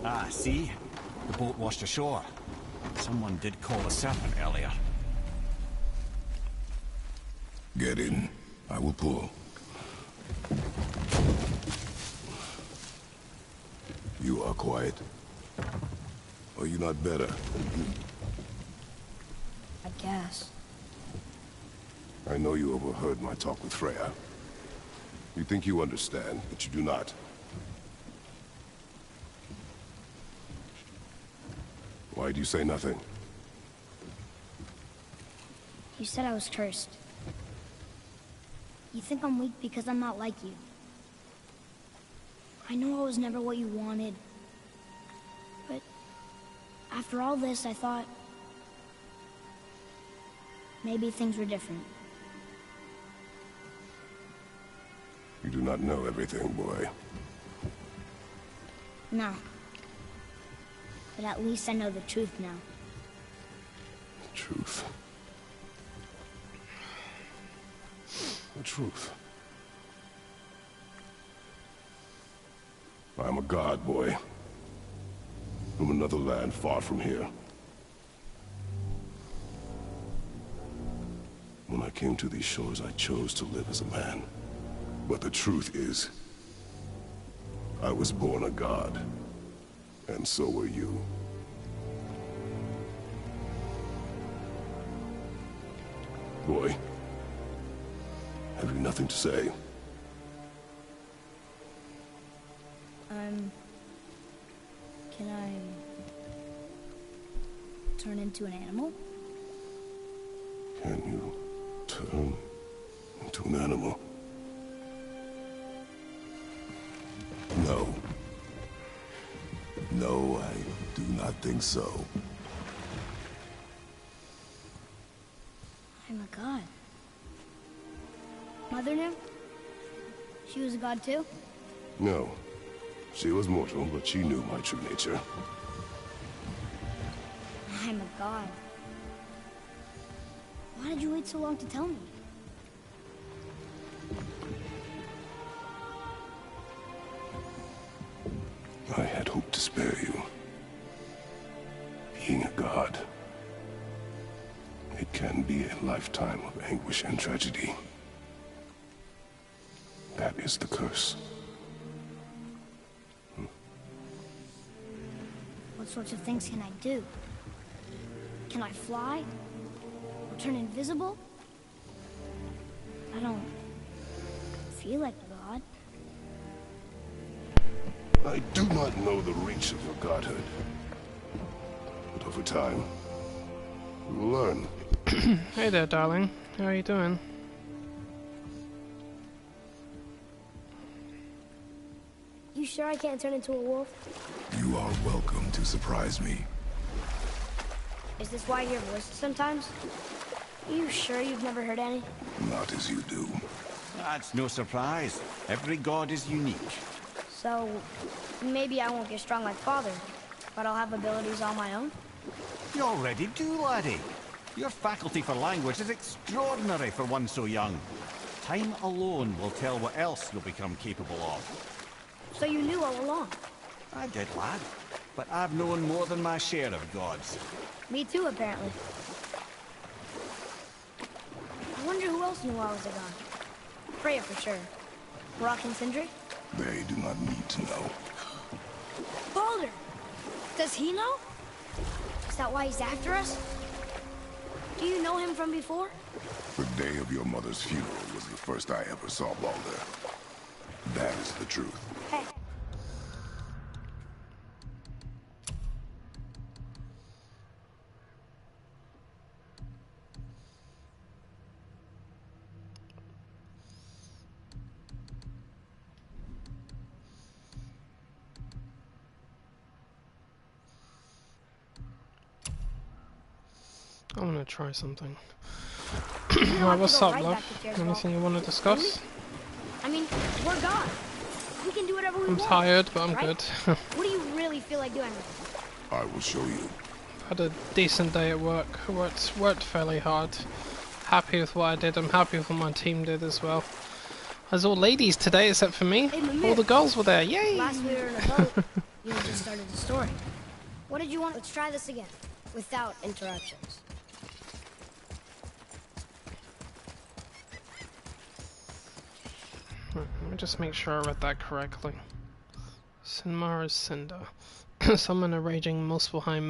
Ah, see? The boat washed ashore. Someone did call a serpent earlier. Get in. I will pull. You are quiet. Are you not better? I guess. I know you overheard my talk with Freya. You think you understand, but you do not. Why do you say nothing? You said I was cursed. You think I'm weak because I'm not like you. I know I was never what you wanted. But after all this, I thought maybe things were different. You do not know everything, boy. No. But at least I know the truth now. The truth. The truth. I am a god, boy. From another land far from here. When I came to these shores, I chose to live as a man. But the truth is, I was born a god. And so were you. Boy, have you nothing to say? Can I turn into an animal? Can you turn into an animal? No. No, I do not think so. I'm a god. Mother knew? She was a god too? No. She was mortal, but she knew my true nature. I'm a god. Why did you wait so long to tell me? I had hoped to spare you. Being a god, it can be a lifetime of anguish and tragedy. That is the curse. What sorts of things can I do? Can I fly? Or turn invisible? I don't feel like a god. I do not know the reach of your godhood. But over time, you will learn. Hey there, darling. How are you doing? You sure I can't turn into a wolf? You are welcome to surprise me. Is this why I hear voices sometimes? Are you sure you've never heard any? Not as you do. That's no surprise. Every god is unique. So, maybe I won't get strong like Father, but I'll have abilities all my own? You already do, laddie. Your faculty for language is extraordinary for one so young. Time alone will tell what else you'll become capable of. So you knew all along? I did, lad. But I've known more than my share of gods. Me too, apparently. I wonder who else knew I was a god. Freya for sure. Rock and Sindri? They do not need to know. Baldur! Does he know? Is that why he's after us? Do you know him from before? The day of your mother's funeral was the first I ever saw Baldur. That is the truth. Hey. I'm gonna try something. You don't Well, have to what's go up, right love? back to Jared's Anything you vault. want to discuss? I mean, we're God. We can do whatever we I'm want. tired, but I'm right? good. What do you really feel like doing? I will show you. Had a decent day at work. Worked fairly hard. Happy with what I did. I'm happy with what my team did as well. There's all ladies today except for me. Hey, All the girls were there. Yay! Last we were in a boat, You had just started the story. What did you want? Let's try this again, without interruptions. Let me just make sure I read that correctly. Sinmara's Cinder. Summon a raging Muspelheim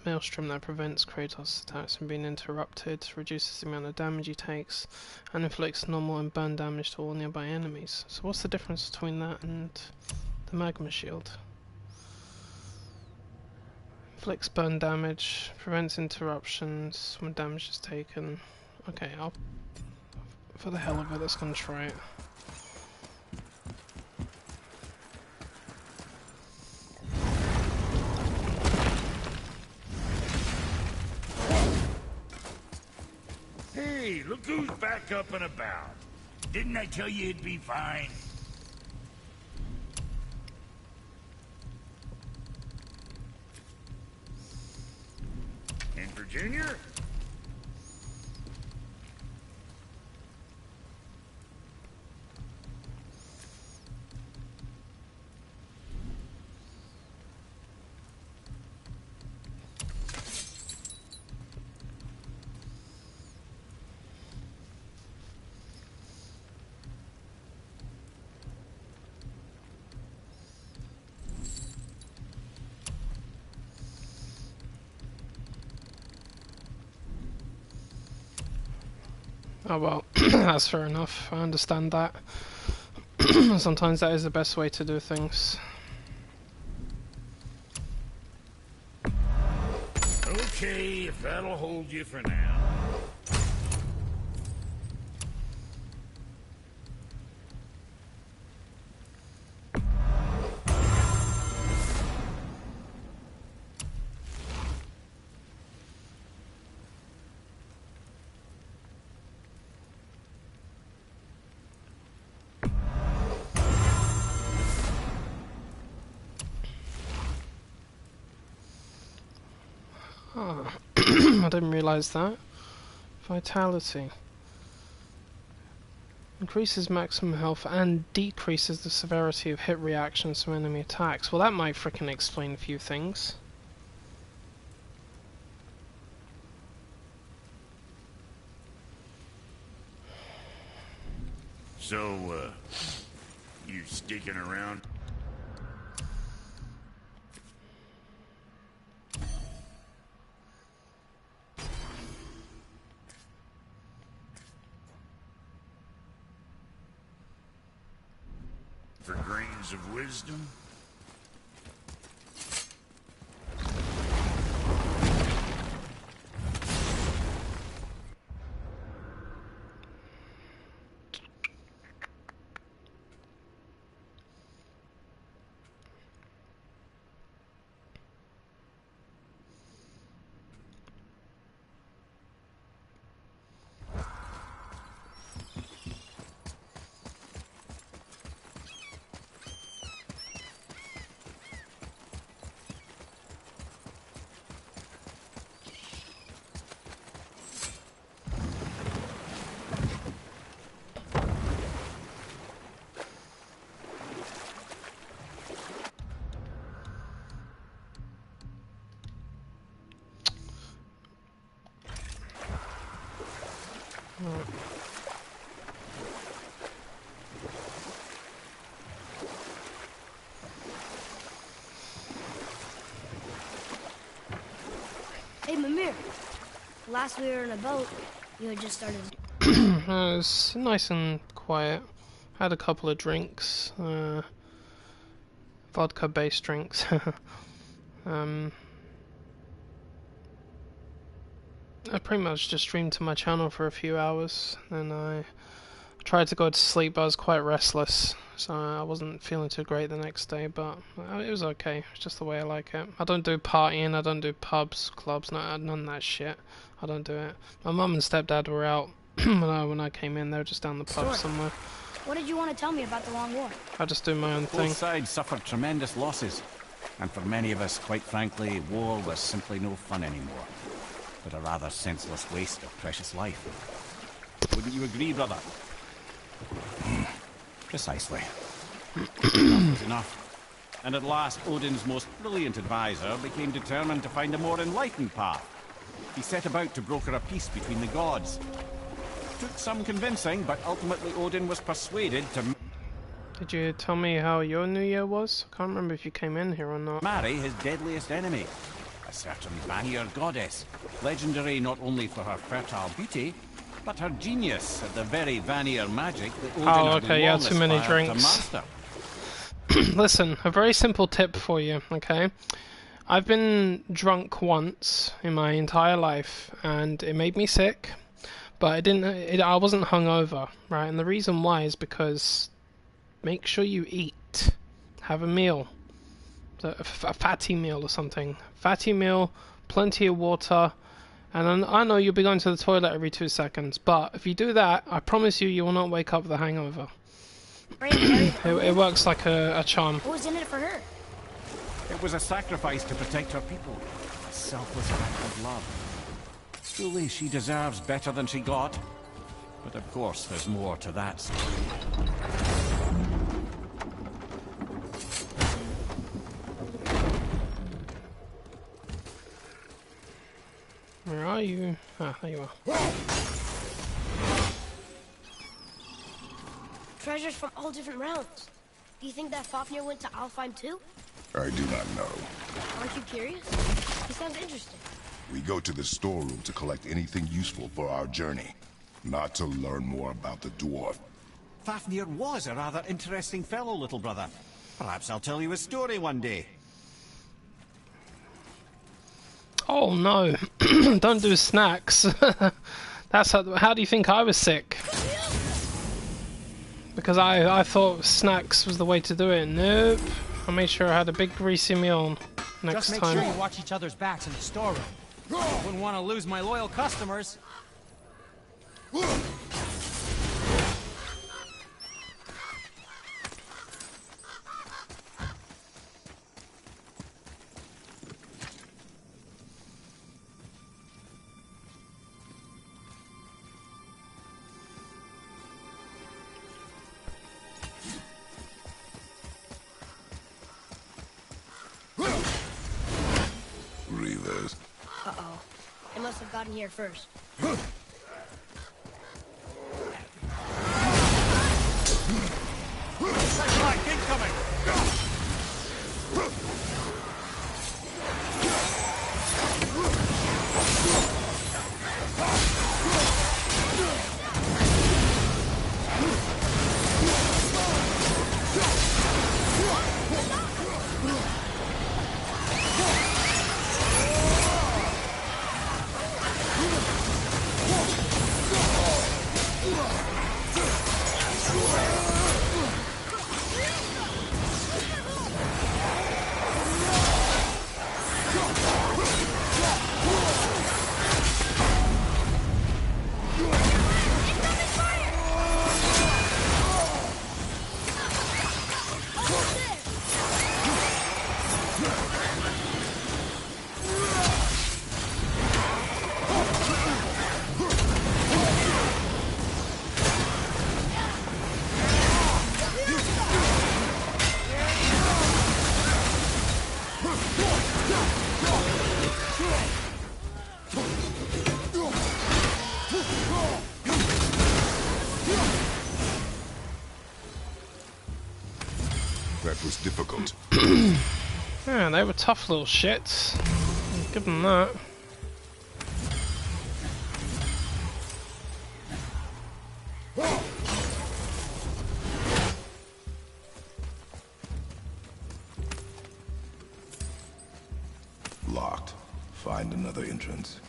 maelstrom that prevents Kratos' attacks from being interrupted, reduces the amount of damage he takes, and inflicts normal and burn damage to all nearby enemies. So what's the difference between that and the magma shield? Inflicts burn damage, prevents interruptions when damage is taken. Okay, for the hell of it, let's gonna try it. Hey, look who's back up and about. Didn't I tell you it'd be fine? And for Junior? Oh well, that's fair enough. I understand that. Sometimes that is the best way to do things. Okay, if that'll hold you for now. Oh, I didn't realise that. Vitality. Increases maximum health and decreases the severity of hit reactions from enemy attacks. Well, that might frickin' explain a few things. So, you sticking around? For grains of wisdom? Hey, Mimir. Last we were in a boat, you had just started. It was nice and quiet. Had a couple of drinks. Vodka-based drinks. I pretty much just streamed to my channel for a few hours, and I tried to go to sleep, but I was quite restless, so I wasn't feeling too great the next day, but it was okay. It's just the way I like it. I don't do partying, I don't do pubs, clubs, none of that shit. I don't do it. My mum and stepdad were out when I came in. They were just down the pub somewhere. What did you want to tell me about the Long War? I just do my own thing. Both sides suffered tremendous losses, and for many of us, quite frankly, war was simply no fun anymore, but a rather senseless waste of precious life. Wouldn't you agree, brother? Precisely. Enough was enough. And at last, Odin's most brilliant advisor became determined to find a more enlightened path. He set about to broker a peace between the gods. Took some convincing, but ultimately Odin was persuaded to Did you tell me how your New Year was? I can't remember if you came in here or not. marry his deadliest enemy, a certain Vanir goddess, legendary not only for her fertile beauty, but her genius at the very Vanir magic that Odin had okay, you had long too many aspired to drinks. master. Listen, a very simple tip for you, okay? I've been drunk once in my entire life, and it made me sick, but I wasn't hungover, right? And the reason why is because make sure you eat. Have a meal. A fatty meal or something. Fatty meal, plenty of water, and I know you'll be going to the toilet every 2 seconds, but if you do that, I promise you will not wake up with a hangover. It works like a charm. What was in it for her? It was a sacrifice to protect her people, a selfless act of love. Truly, she deserves better than she got. But of course, there's more to that story. Where are you? Ah, there you are. Treasures from all different realms. Do you think that Fafnir went to Alfheim too? I do not know. Aren't you curious? He sounds interesting. We go to the storeroom to collect anything useful for our journey, not to learn more about the dwarf. Fafnir was a rather interesting fellow, little brother. Perhaps I'll tell you a story one day. Oh no, don't do snacks. That's how do you think I was sick? Because I thought snacks was the way to do it. Nope. I made sure I had a big greasy meal next Just make time. sure you watch each other's backs in the storeroom. Wouldn't want to lose my loyal customers. Reavers. Uh-oh. They must have gotten here first. Like incoming! That was difficult. Yeah, they were tough little shits. Give them that. Locked. Find another entrance.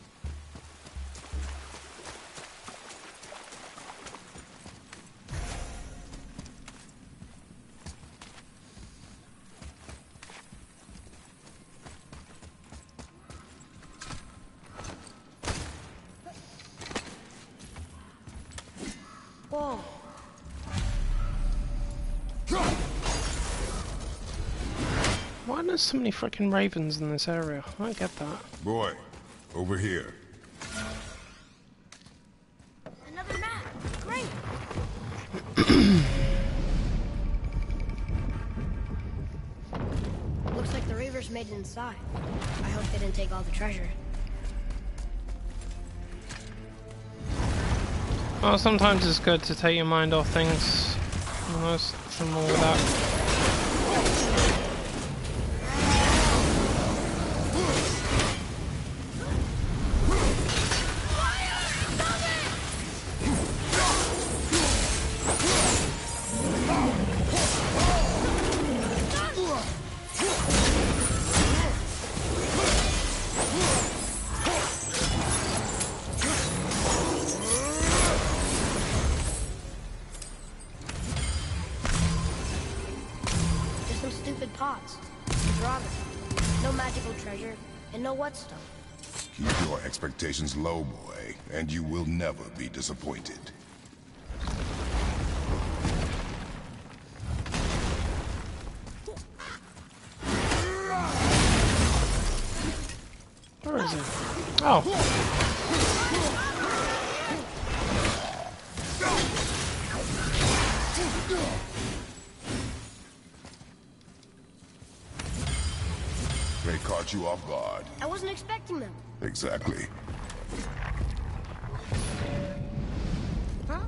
Whoa. Why are there so many freaking ravens in this area? I don't get that. Boy, over here. Another map. Great. made it inside. I hope they didn't take all the treasure. Well, sometimes it's good to take your mind off things. You know, there's nothing wrong with that. Pots. Draw them. No magical treasure, and no whetstone. Keep your expectations low, boy, and you will never be disappointed. Where is it? Oh. They caught you off guard. I wasn't expecting them. Exactly. Huh?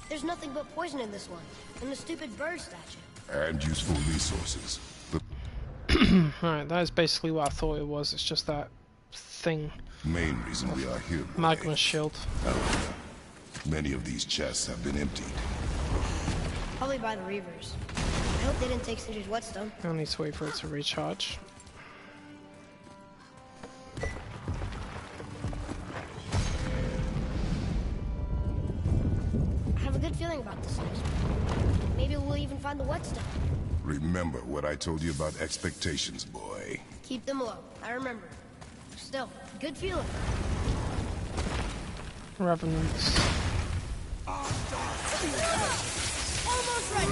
There's nothing but poison in this one, and the stupid bird statue. And useful resources. The Alright, that is basically what I thought it was. It's just that thing. main reason we are here, boy. Magma shield. However, many of these chests have been emptied. Probably by the Reavers. I hope they didn't take Singer's whetstone. I'll need to wait for it to recharge. I have a good feeling about this next one. Maybe we'll even find the whetstone. Remember what I told you about expectations, boy. Keep them low. I remember. Still, good feeling. Revenants. Almost ready.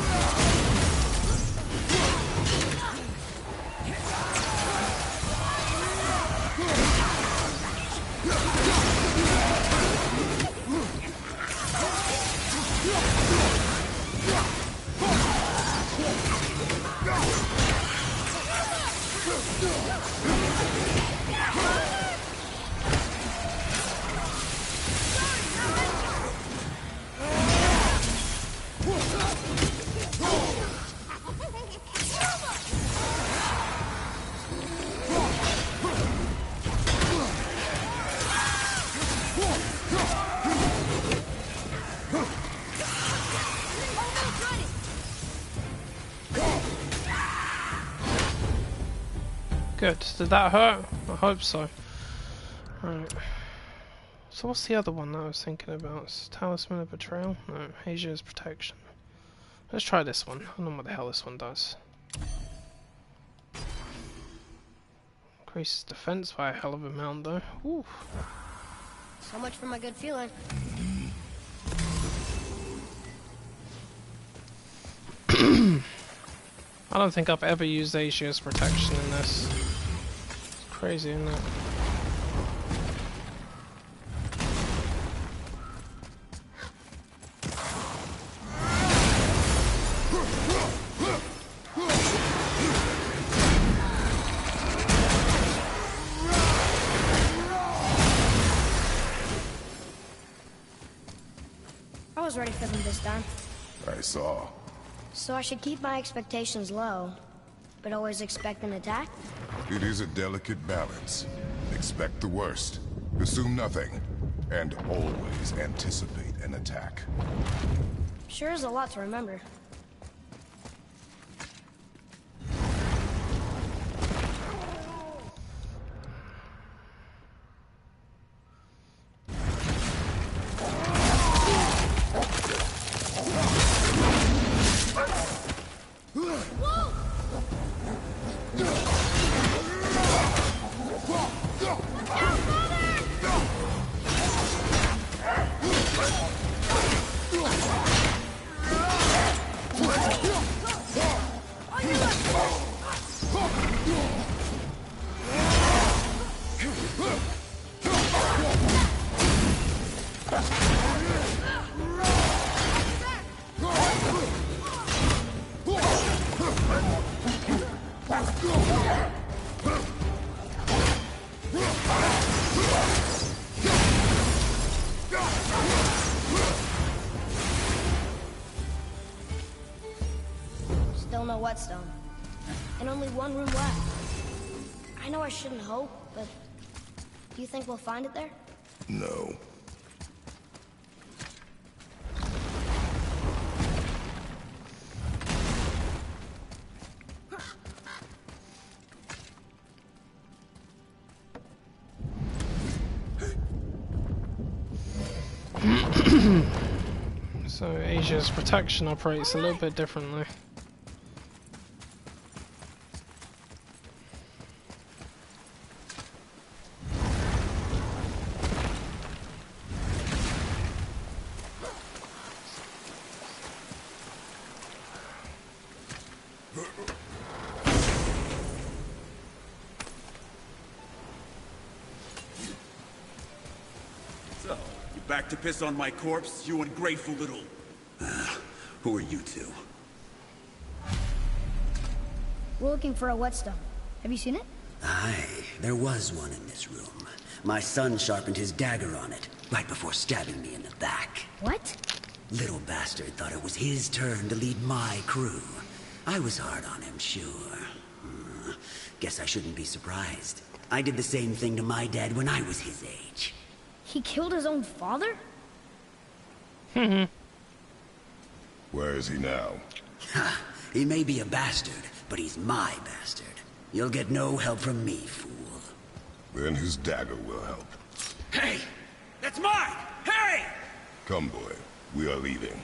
Good. Did that hurt? I hope so. Right. So what's the other one that I was thinking about? It's Talisman of Betrayal? No, Asia's Protection. Let's try this one. I don't know what the hell this one does. Increases defense by a hell of a amount though. Ooh. So much for my good feeling. I don't think I've ever used Asia's Protection in this. It's crazy, isn't it? I was ready for them this time. I saw. So I should keep my expectations low, but always expect an attack? It is a delicate balance. Expect the worst, assume nothing, and always anticipate an attack. Sure is a lot to remember. Still no whetstone. And only one room left. I know I shouldn't hope, but do you think we'll find it there? No. So Asia's protection operates a little bit differently. So, you back to piss on my corpse, you ungrateful little... who are you two? We're looking for a whetstone. Have you seen it? Aye, there was one in this room. My son sharpened his dagger on it, right before stabbing me in the back. What? Little bastard thought it was his turn to lead my crew. I was hard on him, sure. Guess I shouldn't be surprised. I did the same thing to my dad when I was his age. He killed his own father? Where is he now? Ha! He may be a bastard, but he's my bastard. You'll get no help from me, fool. Then his dagger will help. Hey! That's mine! Hey! Come, boy. We are leaving.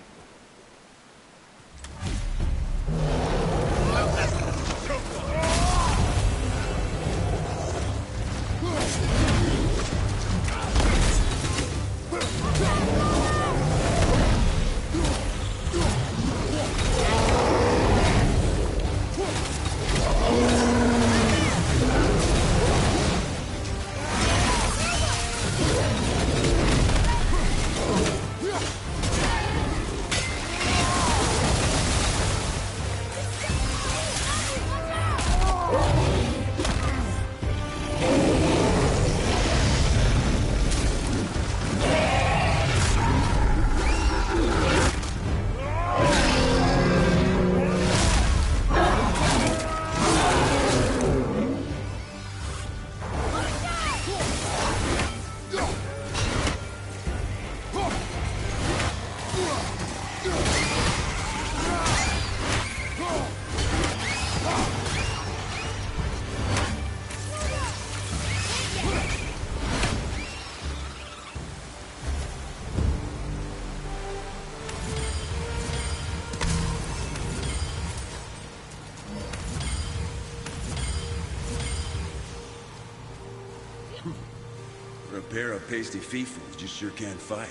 For a pair of pasty fiefs, you sure can't fight.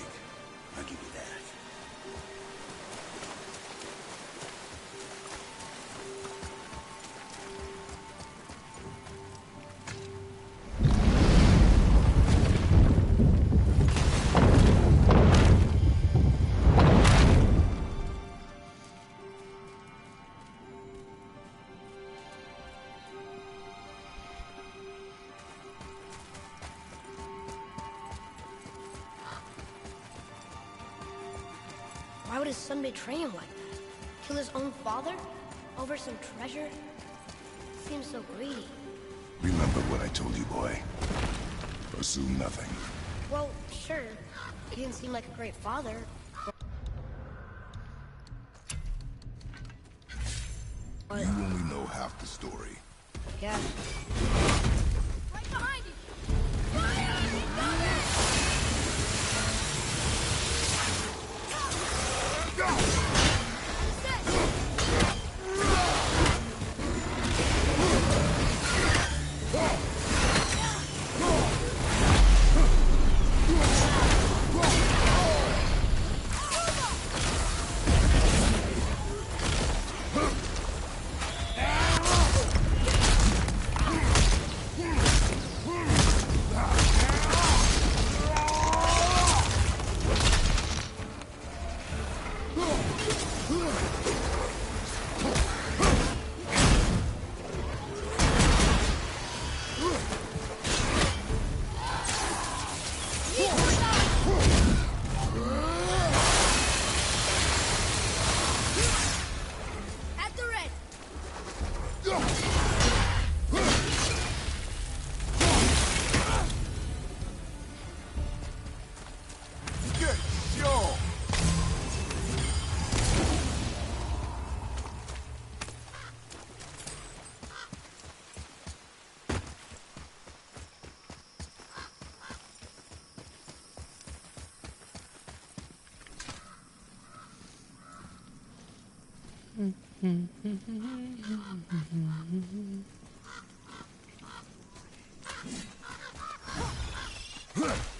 I'll give you that. Why would his son betray him like that? Kill his own father? Over some treasure? Seems so greedy. Remember what I told you, boy. Assume nothing. Well, sure. He didn't seem like a great father. You only know half the story. Yeah. Right behind you! Fire!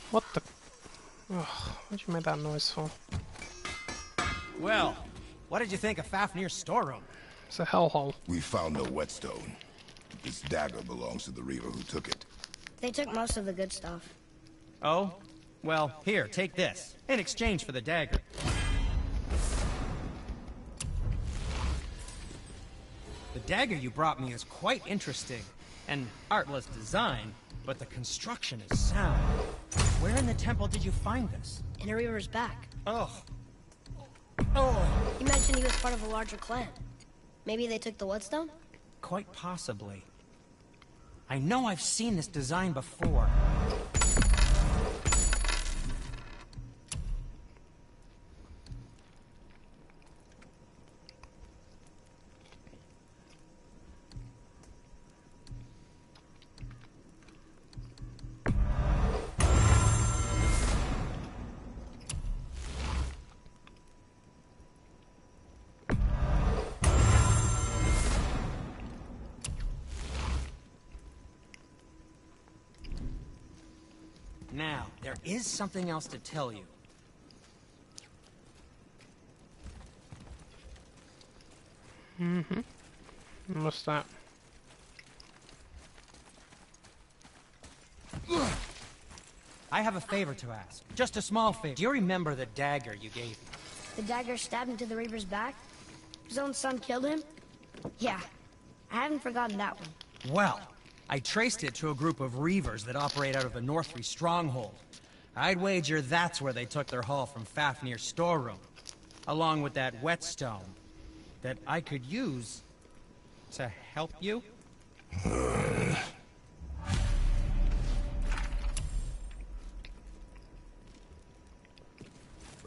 What the? Ugh, what'd you make that noise for? Well, what did you think of Fafnir's storeroom? It's a hellhole. We found no whetstone. This dagger belongs to the Reaver who took it. They took most of the good stuff. Oh? Well, here, take this. In exchange for the dagger. The dagger you brought me is quite interesting. An artless design, but the construction is sound. Where in the temple did you find this? In a Reaver's back. Oh. Oh. He mentioned he was part of a larger clan. Maybe they took the whetstone? Quite possibly. I know I've seen this design before. Now, there is something else to tell you. What's that? I have a favor to ask. Just a small favor. Do you remember the dagger you gave me? The dagger stabbed into the Reaver's back? His own son killed him? Yeah, I haven't forgotten that one. Well, I traced it to a group of Reavers that operate out of the Northree stronghold. I'd wager that's where they took their haul from Fafnir's storeroom, along with that whetstone that I could use to help you.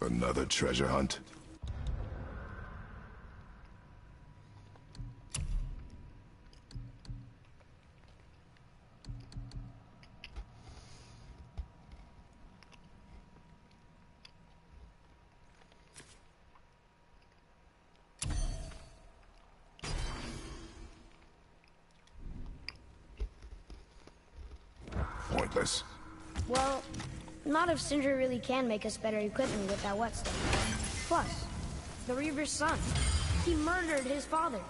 Another treasure hunt? Pointless. Well, not if Sindri really can make us better equipment with that whetstone. Plus, the Reaver's son. He murdered his father.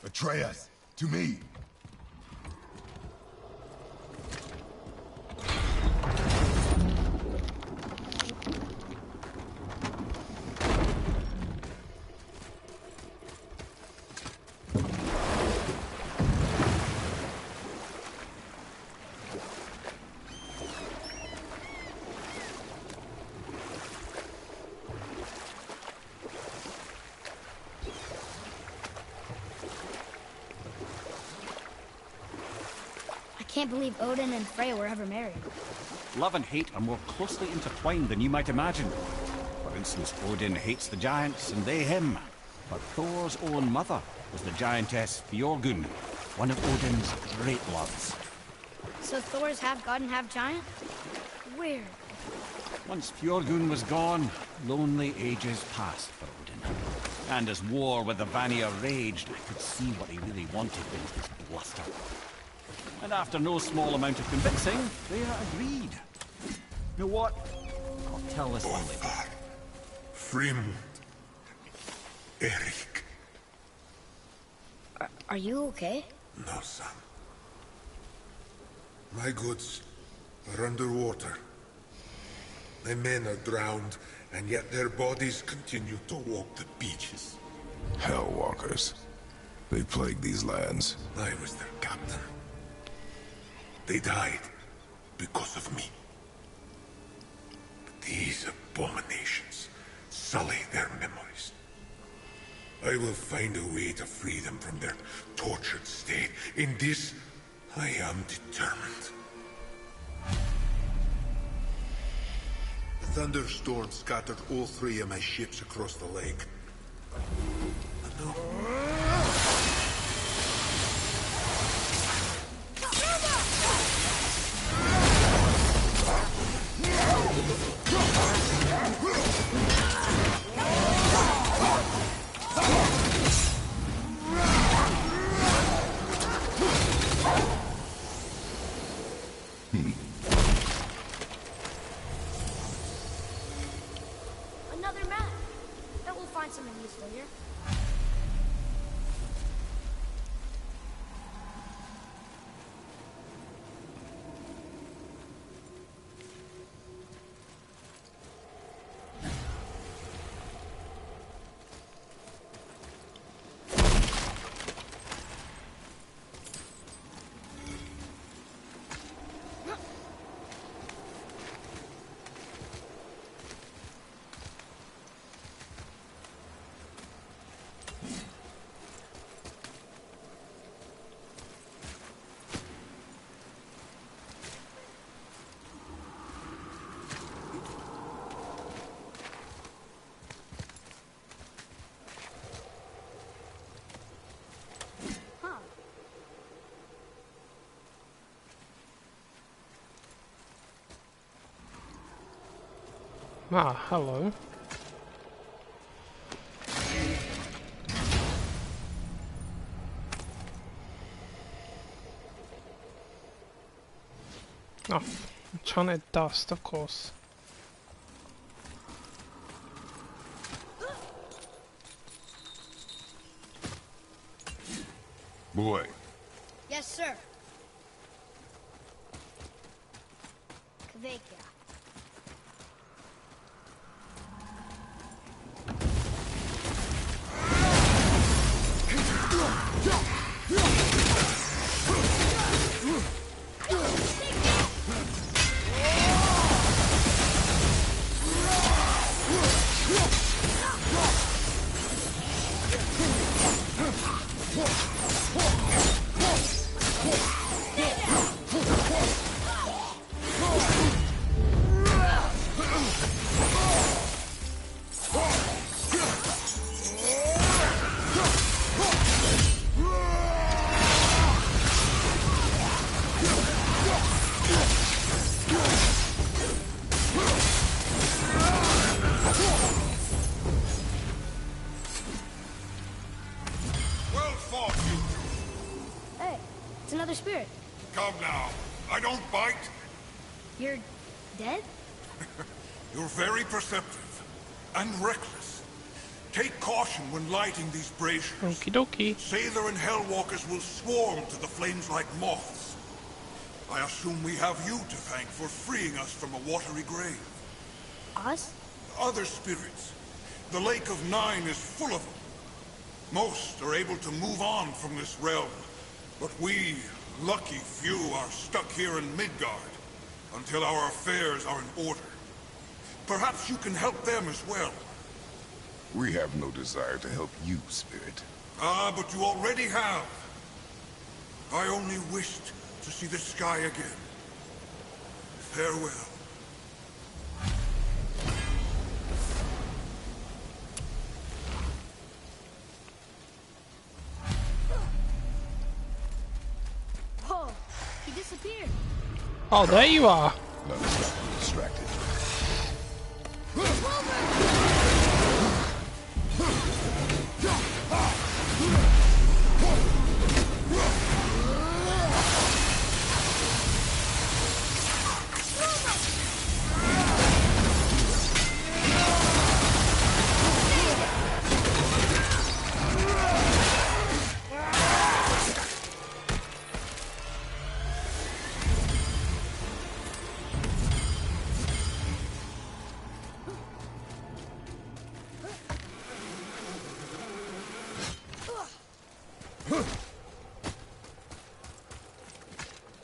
Betray us. To me. I can't believe Odin and Freya were ever married. Love and hate are more closely intertwined than you might imagine. For instance, Odin hates the giants and they him. But Thor's own mother was the giantess Fjorgun, one of Odin's great loves. So Thor's half god and half giant? Weird. Once Fjorgun was gone, lonely ages passed for Odin. And as war with the Vanir raged, I could see what he really wanted in his bluster. And after no small amount of convincing, Freya agreed. You know what? I'll tell this one later. Frim. Eric. Are you okay? No, son. My goods are underwater. My men are drowned, and yet their bodies continue to walk the beaches. Hellwalkers. They plague these lands. I was their captain. They died because of me. But these abominations sully their memories. I will find a way to free them from their tortured state. In this, I am determined. The thunderstorm scattered all 3 of my ships across the lake. And now... Another map. Bet we'll find something useful here. Ah, hello. Oh, enchanted dust, of course. Boy. Yes, sir. Kvekia. Spirit. Come now. I don't bite. You're dead? You're very perceptive and reckless. Take caution when lighting these braziers. Okie dokie. Sailor and Hellwalkers will swarm to the flames like moths. I assume we have you to thank for freeing us from a watery grave. Us? Other spirits. The Lake of Nine is full of them. Most are able to move on from this realm, but we, lucky few, are stuck here in Midgard until our affairs are in order. Perhaps you can help them as well. We have no desire to help you, Spirit. Ah, but you already have. I only wished to see the sky again. Farewell. Whoa, he disappeared. Oh, there you are. Now stop being distracted.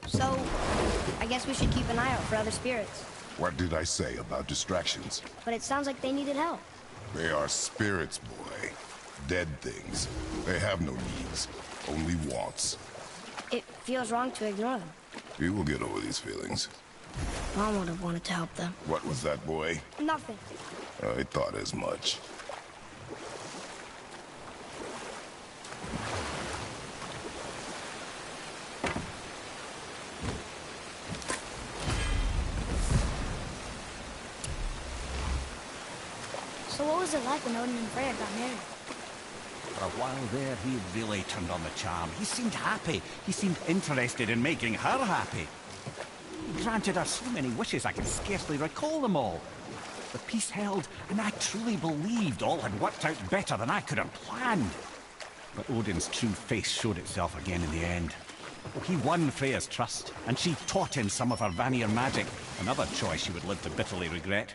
So, I guess we should keep an eye out for other spirits. What did I say about distractions? But it sounds like they needed help. They are spirits, boy. Dead things. They have no needs, only wants. It feels wrong to ignore them. We will get over these feelings. Mom would have wanted to help them. What was that, boy? Nothing. I thought as much. So what was it like when Odin and Freya got married? For a while there, he really turned on the charm. He seemed happy. He seemed interested in making her happy. He granted her so many wishes I can scarcely recall them all. The peace held, and I truly believed all had worked out better than I could have planned. But Odin's true face showed itself again in the end. He won Freya's trust, and she taught him some of her Vanir magic, another choice he would live to bitterly regret.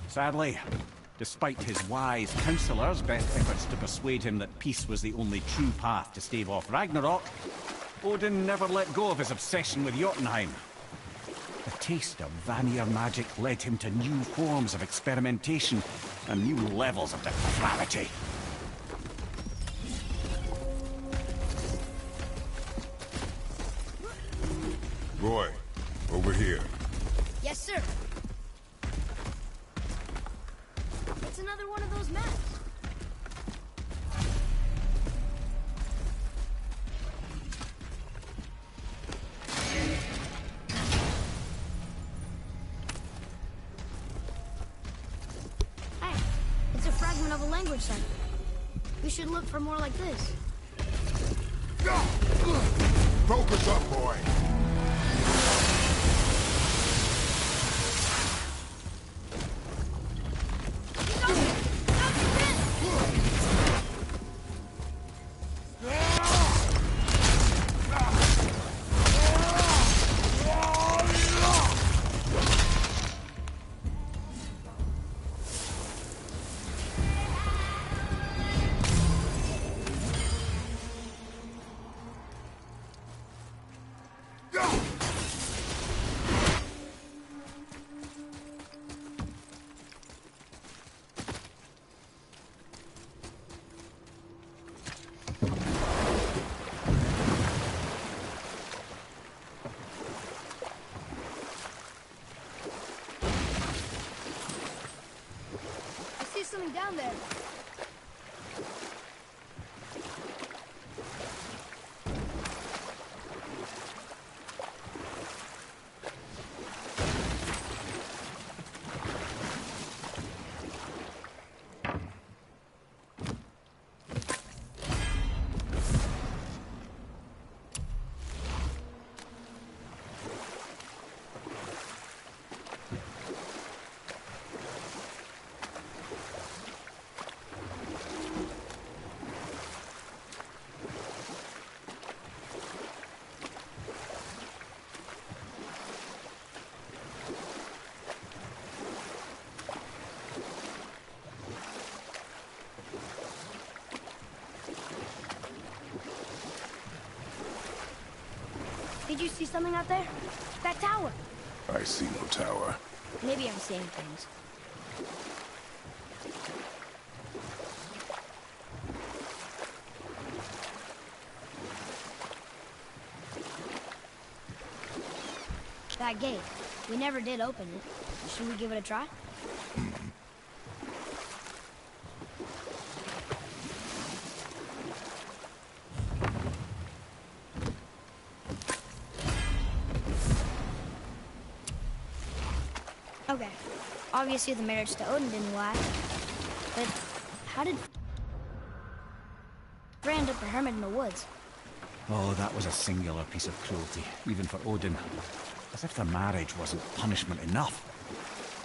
Sadly, despite his wise counselors' best efforts to persuade him that peace was the only true path to stave off Ragnarok, Odin never let go of his obsession with Jotunheim. The taste of Vanir magic led him to new forms of experimentation and new levels of depravity. Boy, over here. Yes, sir. It's another one of those maps. Hey, it's a fragment of a language cipher. We should look for more like this. Focus up, boy. Something down there. Did you see something out there? That tower. I see no tower. Maybe I'm seeing things. That gate. We never did open it. Should we give it a try? Okay. Obviously the marriage to Odin didn't last. But how did Freya end up a hermit in the woods? Oh, that was a singular piece of cruelty, even for Odin. As if the marriage wasn't punishment enough.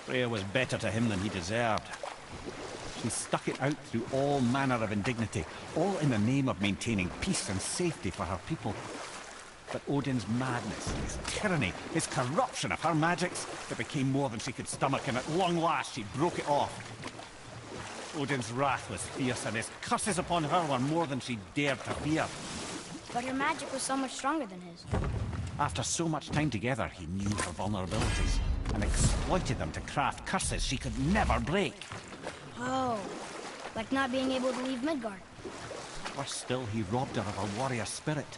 Freya was better to him than he deserved. She stuck it out through all manner of indignity, all in the name of maintaining peace and safety for her people. But Odin's madness, his tyranny, his corruption of her magics, it became more than she could stomach, and at long last she broke it off. Odin's wrath was fierce, and his curses upon her were more than she dared to fear. But her magic was so much stronger than his. After so much time together, he knew her vulnerabilities and exploited them to craft curses she could never break. Oh, like not being able to leave Midgard. Worse still, he robbed her of her warrior spirit.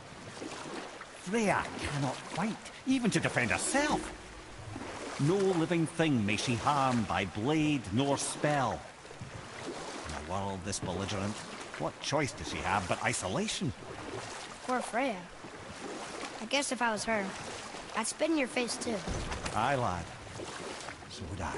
Freya cannot fight, even to defend herself. No living thing may she harm by blade nor spell. In a world this belligerent, what choice does she have but isolation? Poor Freya. I guess if I was her, I'd spit in your face too. Aye, lad. So would I.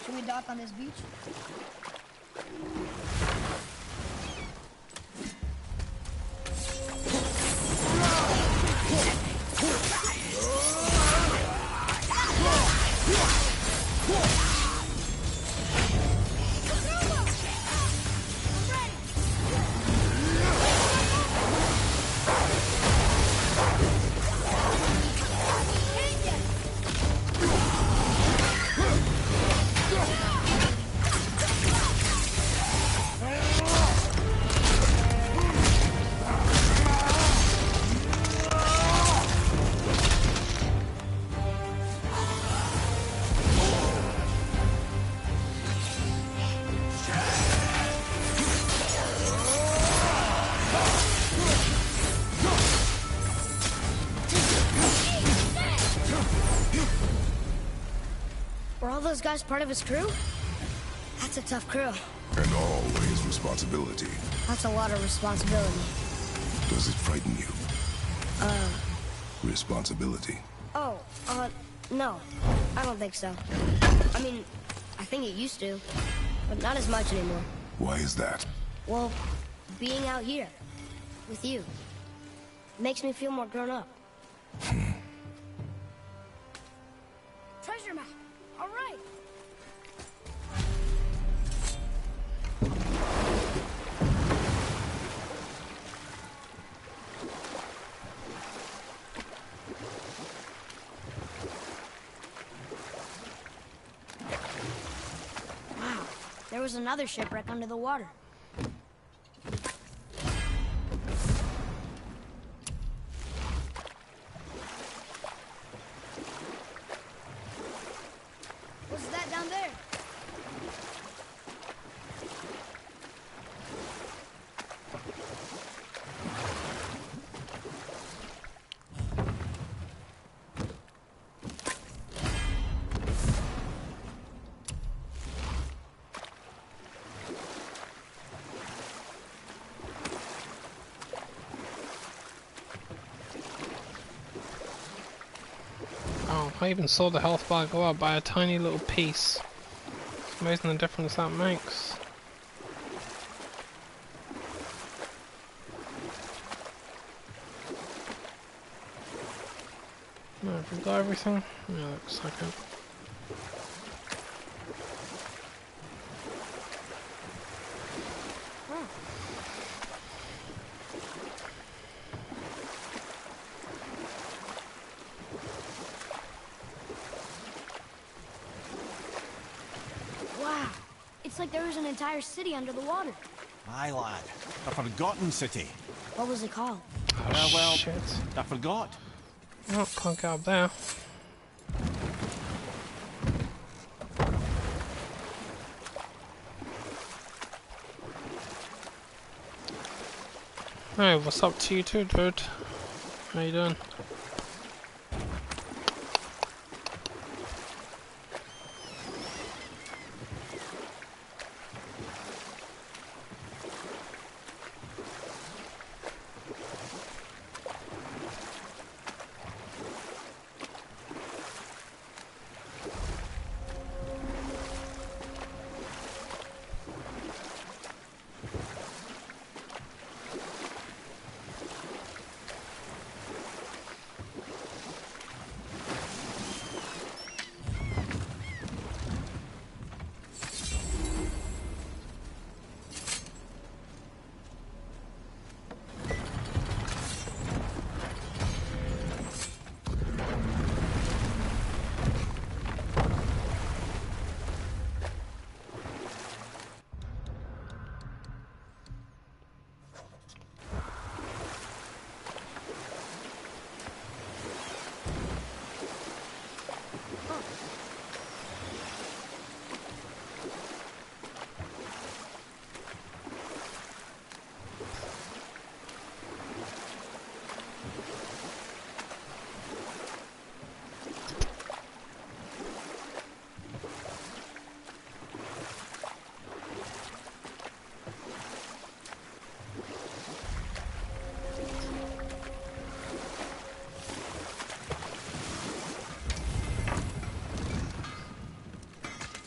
Should we dock on this beach? Were all those guys part of his crew? That's a tough crew. And always responsibility. That's a lot of responsibility. Does it frighten you? Responsibility. Oh, no. I don't think so. I mean, I think it used to, but not as much anymore. Why is that? Well, being out here, with you, makes me feel more grown up. Treasure map! All right! Wow, there was another shipwreck under the water. What's that down there? Oh, I even saw the health bar go up by a tiny little piece. It's amazing the difference that makes. No, have we got everything? Yeah, looks like it. Wow, it's like there was an entire city under the water. Aye, lad. A forgotten city. What was it called? Oh, Well, shit. I forgot. Oh, can't get up there. Hey, what's up to you too, dude? How you doing?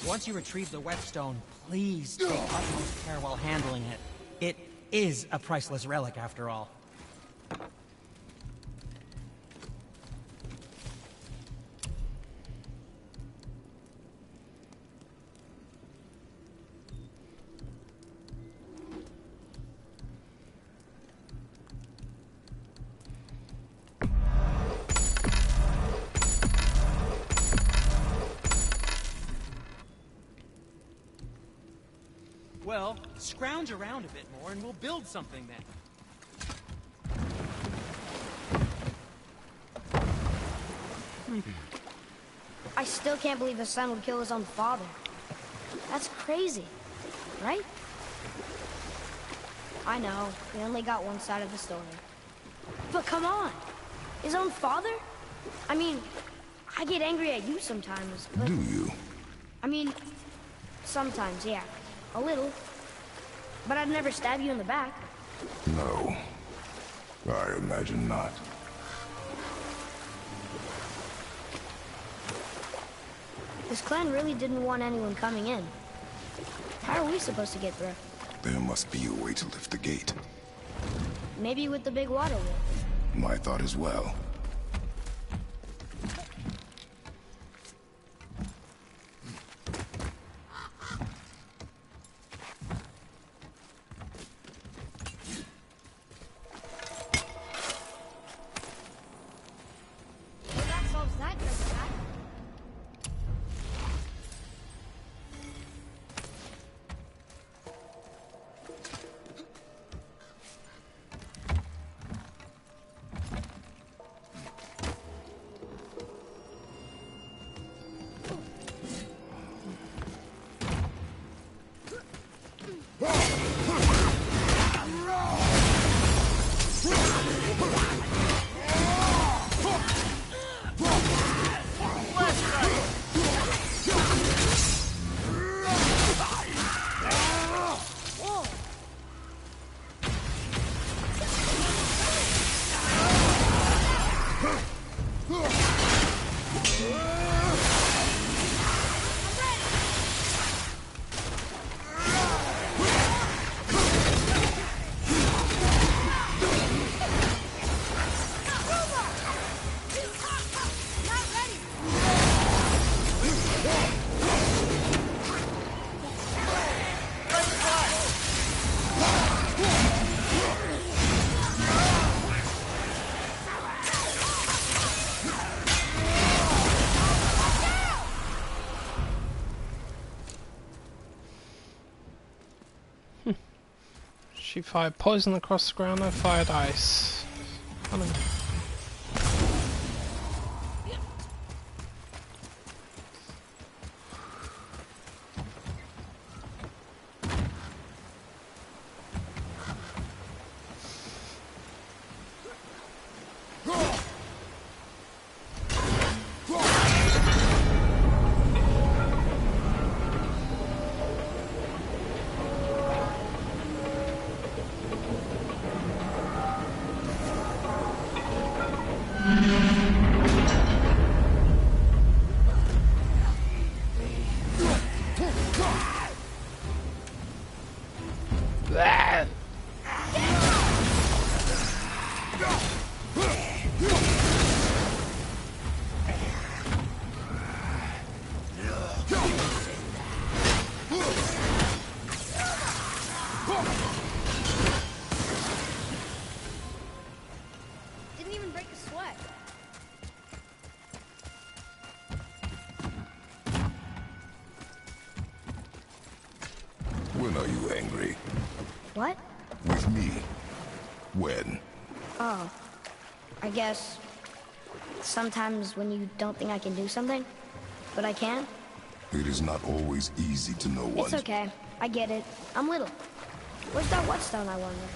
Once you retrieve the whetstone, please take utmost care while handling it. It is a priceless relic, after all. Well, scrounge around a bit more and we'll build something then. I still can't believe his son would kill his own father. That's crazy, right? I know, we only got one side of the story. But come on! His own father? I mean, I get angry at you sometimes, but... Do you? I mean, sometimes, yeah. A little. But I'd never stab you in the back. No. I imagine not. This clan really didn't want anyone coming in. How are we supposed to get through? There must be a way to lift the gate. Maybe with the big water wheel. My thought as well. Well, that solves that trick, Dad. She fired poison across the ground, I fired ice. I don't know. are you angry? What? With me. When? Oh. I guess... sometimes when you don't think I can do something, but I can. It is not always easy to know what... It's okay. I get it. I'm little. Where's that whetstone, I wonder?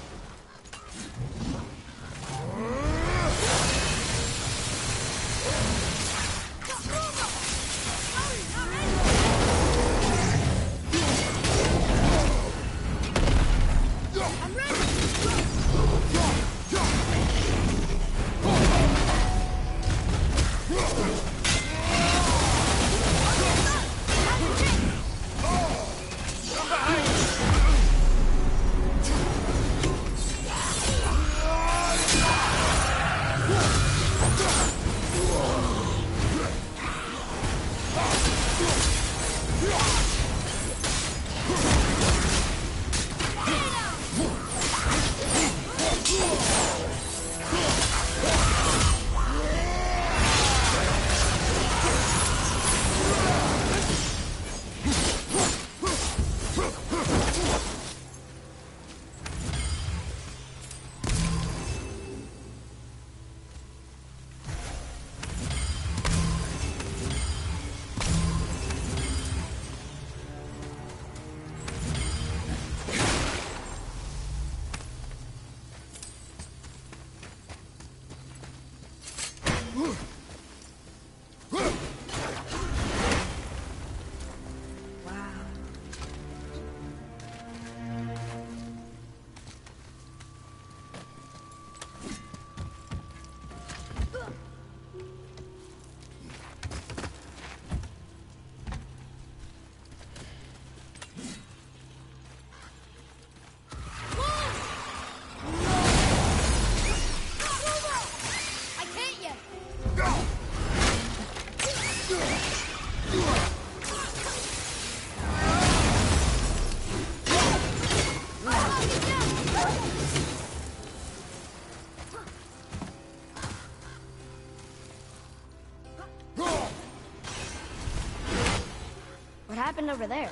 What happened over there?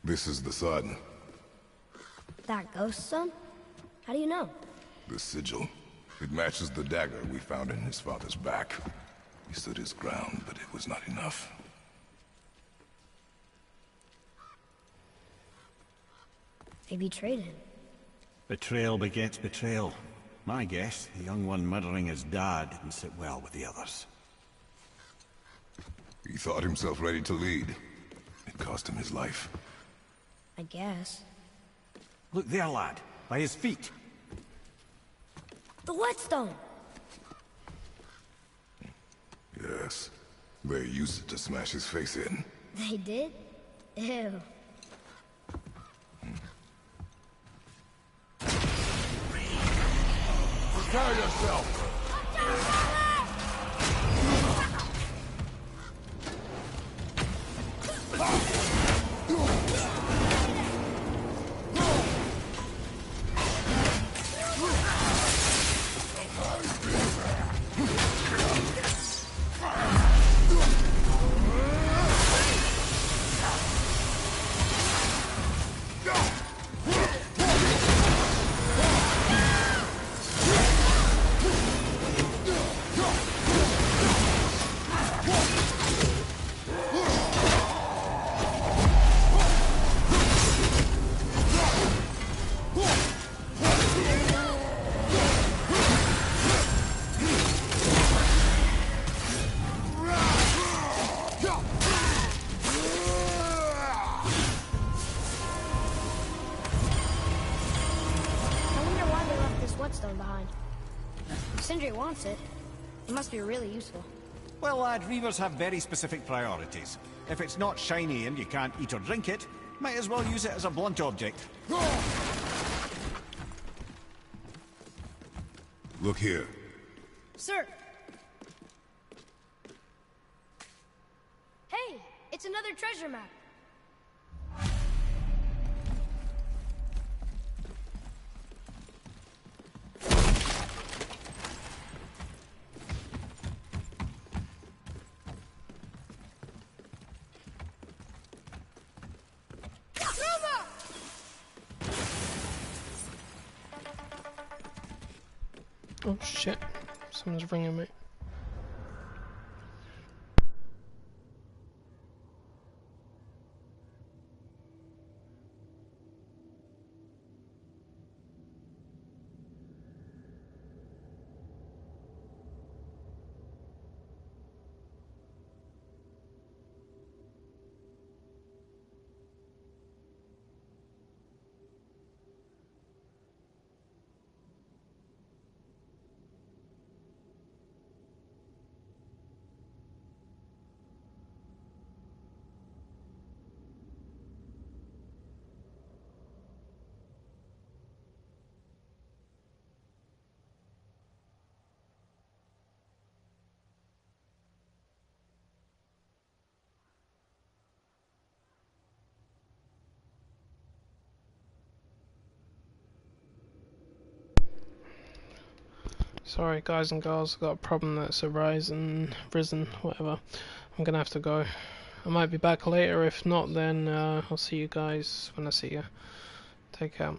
This is the sun. That ghost son? How do you know? The sigil. It matches the dagger we found in his father's back. He stood his ground, but it was not enough. They betrayed him. Betrayal begets betrayal. My guess, the young one murdering his dad didn't sit well with the others. He thought himself ready to lead. It cost him his life. I guess. Look there, lad. By his feet. The whetstone! Yes. They used it to smash his face in. They did? Ew. Prepare yourself! Whetstone behind. If Sindri wants it, it must be really useful. Well, lad, reavers have very specific priorities. If it's not shiny and you can't eat or drink it, might as well use it as a blunt object. Look here. Sir! Hey, it's another treasure map. Oh shit, someone's ringing me. Sorry guys and girls, I've got a problem that's risen, whatever. I'm gonna have to go. I might be back later, if not then I'll see you guys when I see you. Take care.